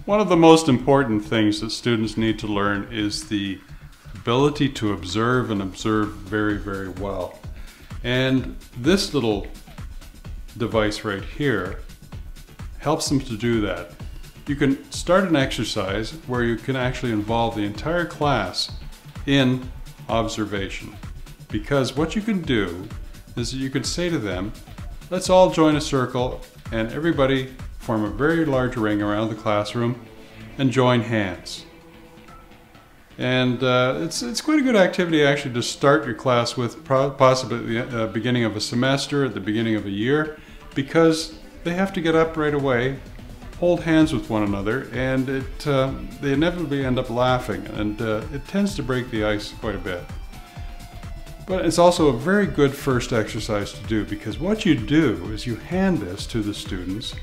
One of the most important things that students need to learn is the ability to observe and observe very, very well. And this little device right here helps them to do that. You can start an exercise where you can actually involve the entire class in observation. Because what you can do is that you can say to them, let's all join a circle and everybody form a very large ring around the classroom and join hands. And it's quite a good activity actually to start your class with, possibly at the beginning of a semester, at the beginning of a year, because they have to get up right away, hold hands with one another, and they inevitably end up laughing, and it tends to break the ice quite a bit. But it's also a very good first exercise to do, because what you do is you hand this to the students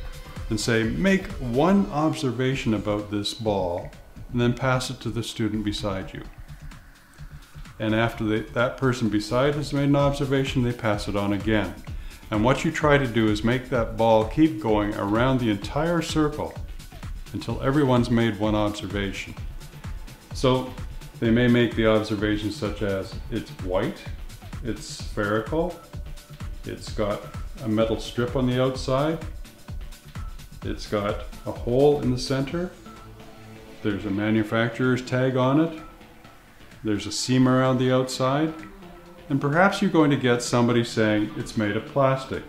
and say, make one observation about this ball, and then pass it to the student beside you. And after that person beside has made an observation, they pass it on again. And what you try to do is make that ball keep going around the entire circle until everyone's made one observation. So they may make the observations such as, it's white, it's spherical, it's got a metal strip on the outside, it's got a hole in the center, there's a manufacturer's tag on it, there's a seam around the outside, and perhaps you're going to get somebody saying it's made of plastic.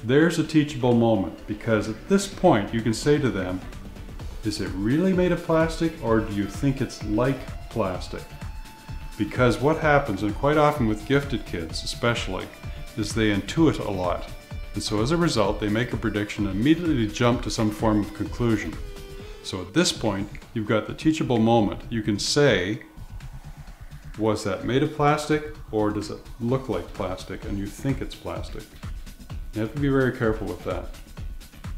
There's a teachable moment, because at this point you can say to them, is it really made of plastic, or do you think it's like plastic? Because what happens, and quite often with gifted kids especially, is they intuit a lot. And so as a result, they make a prediction and immediately jump to some form of conclusion. So at this point, you've got the teachable moment. You can say, was that made of plastic, or does it look like plastic and you think it's plastic? You have to be very careful with that.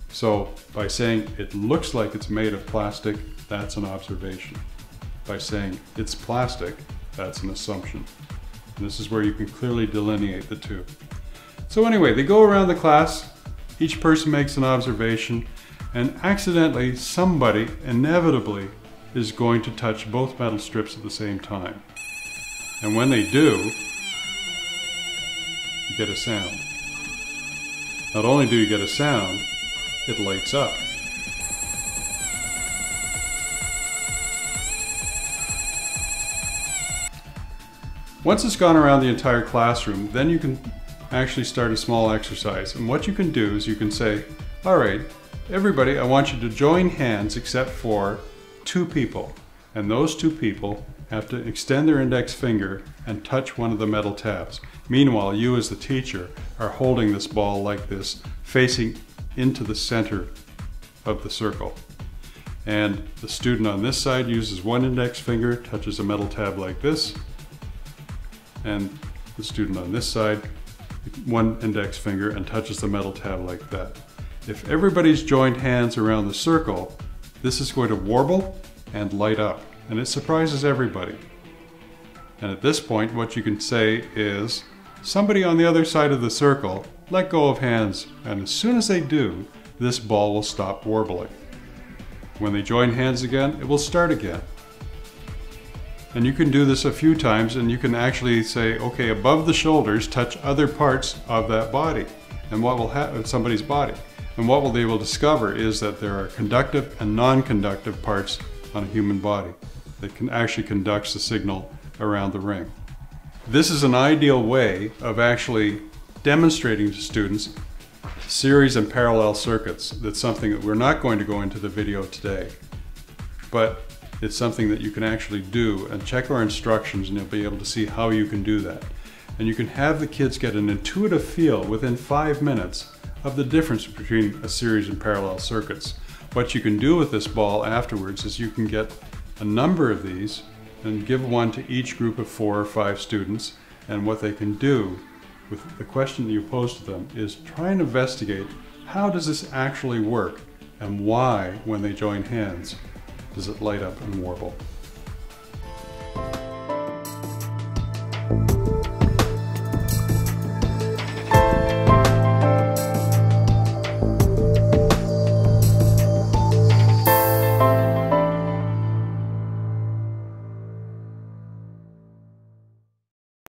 So by saying it looks like it's made of plastic, that's an observation. By saying it's plastic, that's an assumption. And this is where you can clearly delineate the two. So anyway, they go around the class, each person makes an observation, and accidentally somebody inevitably is going to touch both metal strips at the same time. And when they do, you get a sound. Not only do you get a sound, it lights up. Once it's gone around the entire classroom, then you can actually start a small exercise. And what you can do is you can say, all right, everybody, I want you to join hands except for two people. And those two people have to extend their index finger and touch one of the metal tabs. Meanwhile, you as the teacher are holding this ball like this, facing into the center of the circle. And the student on this side uses one index finger, touches a metal tab like this, and the student on this side, one index finger, and touches the metal tab like that. If everybody's joined hands around the circle, this is going to warble and light up, and it surprises everybody. And at this point, what you can say is, somebody on the other side of the circle, let go of hands, and as soon as they do, this ball will stop warbling. When they join hands again, it will start again. And you can do this a few times, and you can actually say, okay, above the shoulders, touch other parts of that body, and what will happen, somebody's body. And what they will discover is that there are conductive and non-conductive parts on a human body that can actually conduct the signal around the ring. This is an ideal way of actually demonstrating to students series and parallel circuits. That's something that we're not going to go into the video today, but it's something that you can actually do, and check our instructions and you'll be able to see how you can do that. And you can have the kids get an intuitive feel within 5 minutes of the difference between a series and parallel circuits. What you can do with this ball afterwards is you can get a number of these and give one to each group of 4 or 5 students, and what they can do with the question that you pose to them is try and investigate, how does this actually work, and why, when they join hands, does it light up and warble.